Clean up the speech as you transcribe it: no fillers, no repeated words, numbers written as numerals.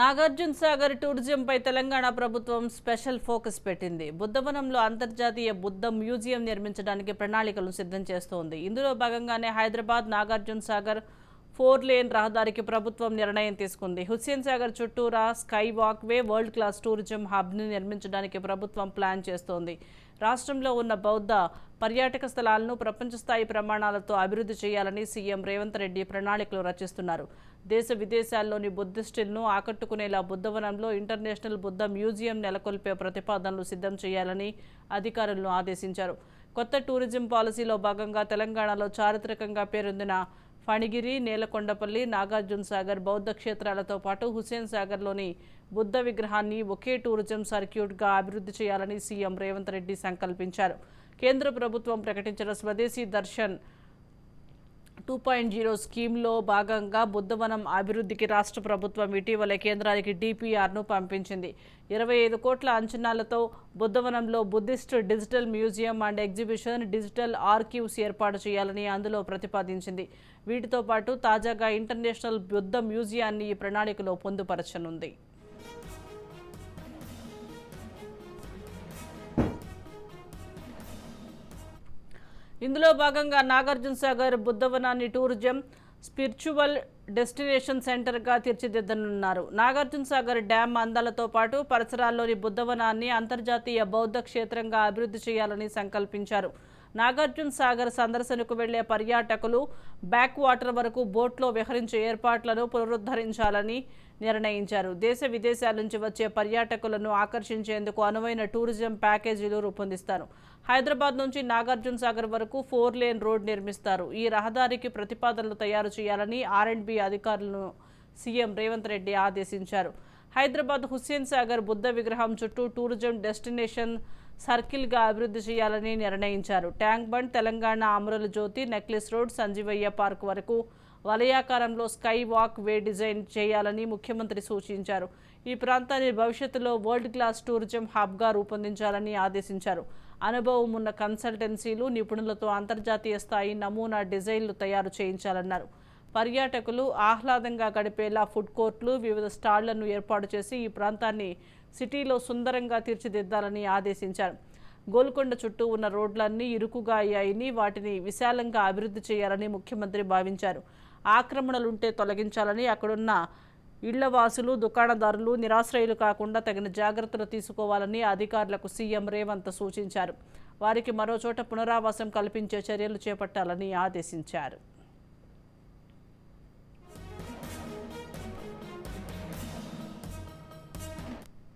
నాగార్జున సాగర్ టూరిజంపై తెలంగాణ ప్రభుత్వం special focus పెట్టింది. బుద్ధవనంలో అంతర్జాతీయ బుద్ధ మ్యూజియం నిర్మించడానికి ప్రణాళికలు సిద్ధం చేస్తోంది. ఇందులో భాగంగానే హైదరాబాద్ నాగార్జున సాగర్ 4 లేన్ రహదారికి ప్రభుత్వం నిర్ణయం తీసుకుంది. హుస్సేన్ సాగర్ చుట్టూరా sky walk way, world class tourism హబ్ని నిర్మించడానికి ప్రభుత్వం ప్లాన్ చేస్తోంది. రాష్ట్రంలో ఉన్న బౌద్ధ పర్యాటక స్థలాలను ప్రపంచ స్థాయి ప్రమాణాలతో అభివృద్ధి చేయాలని సీఎం రేవంత్ రెడ్డి ప్రణాళికలు రచిస్తున్నారు. దేశ విదేశాల్లోని బుద్ధిస్టులను ఆకట్టుకునేలా బుద్ధవనంలో ఇంటర్నేషనల్ బుద్ధ మ్యూజియం నెలకొల్పే ప్రతిపాదనలు సిద్ధం చేయాలని అధికారులను ఆదేశించారు. కొత్త టూరిజం పాలసీలో భాగంగా తెలంగాణలో చారిత్రకంగా పేరొందిన ఫణిగిరి, నేలకొండపల్లి, నాగార్జున సాగర్ బౌద్ధ క్షేత్రాలతో పాటు హుస్సేన్ సాగర్లోని బుద్ధ విగ్రహాన్ని ఒకే టూరిజం సర్క్యూట్గా అభివృద్ధి చేయాలని సీఎం రేవంత్ రెడ్డి సంకల్పించారు. కేంద్ర ప్రభుత్వం ప్రకటించిన స్వదేశీ దర్శన్ 2.0 స్కీమ్లో భాగంగా బుద్ధవనం అభివృద్ధికి రాష్ట్ర ప్రభుత్వం ఇటీవలే కేంద్రానికి DPRను పంపించింది. 25 కోట్ల అంచనాలతో బుద్ధవనంలో Buddhist digital museum and exhibition, digital archives ఏర్పాటు చేయాలని అందులో ప్రతిపాదించింది. వీటితో పాటు తాజాగా ఇంటర్నేషనల్ బుద్ధ మ్యూజియాన్ని ఈ ప్రణాళికలో పొందుపరచనుంది. ఇందులో భాగంగా నాగార్జున సాగర్ బుద్ధవనాన్ని టూరిజం స్పిరిచువల్ డెస్టినేషన్ సెంటర్గా తీర్చిదిద్దనున్నారు. నాగార్జున సాగర్ డ్యామ్ అందాలతో పాటు పరిసరాల్లోని బుద్ధవనాన్ని అంతర్జాతీయ బౌద్ధ క్షేత్రంగా అభివృద్ధి చేయాలని సంకల్పించారు. నాగార్జున సాగర్ సందర్శనకు వెళ్లే పర్యాటకులు బ్యాక్ వాటర్ వరకు బోట్లో విహరించే ఏర్పాట్లను పునరుద్ధరించాలని నిర్ణయించారు. దేశ విదేశాల నుంచి వచ్చే పర్యాటకులను ఆకర్షించేందుకు అనువైన టూరిజం ప్యాకేజీలు రూపొందిస్తారు. హైదరాబాద్ నుంచి నాగార్జున సాగర్ వరకు 4 లేన్ రోడ్ నిర్మిస్తారు. ఈ రహదారికి ప్రతిపాదనలు తయారు చేయాలని R&B అధికారులను సీఎం రేవంత్ రెడ్డి ఆదేశించారు. హైదరాబాద్ హుస్సేన్ సాగర్ బుద్ధ విగ్రహం చుట్టూ టూరిజం డెస్టినేషన్ సర్కిల్గా అభివృద్ధి చేయాలని నిర్ణయించారు. ట్యాంక్ బండ్, తెలంగాణ అమరుల జ్యోతి, నెక్లెస్ రోడ్, సంజీవయ్య పార్క్ వరకు వలయాకారంలో స్కై వాక్ వే డిజైన్ చేయాలని ముఖ్యమంత్రి సూచించారు. ఈ ప్రాంతాన్ని భవిష్యత్తులో వరల్డ్ క్లాస్ టూరిజం హబ్గా రూపొందించాలని ఆదేశించారు. అనుభవం ఉన్న కన్సల్టెన్సీలు, నిపుణులతో అంతర్జాతీయ స్థాయి నమూనా డిజైన్లు తయారు చేయించాలన్నారు. పర్యాటకులు ఆహ్లాదంగా గడిపేలా ఫుడ్ కోర్టులు, వివిధ స్టాళ్లను ఏర్పాటు చేసి ఈ ప్రాంతాన్ని సిటీలో సుందరంగా తీర్చిదిద్దాలని ఆదేశించారు. గోల్కొండ చుట్టూ ఉన్న రోడ్లన్నీ ఇరుకుగా అయ్యాయని, వాటిని విశాలంగా అభివృద్ధి చేయాలని ముఖ్యమంత్రి భావించారు. ఆక్రమణలుంటే తొలగించాలని, అక్కడున్న ఇళ్లవాసులు, దుకాణదారులు నిరాశ్రయులు కాకుండా తగిన జాగ్రత్తలు తీసుకోవాలని అధికారులకు సీఎం రేవంత్ సూచించారు. వారికి మరోచోట పునరావాసం కల్పించే చర్యలు చేపట్టాలని ఆదేశించారు.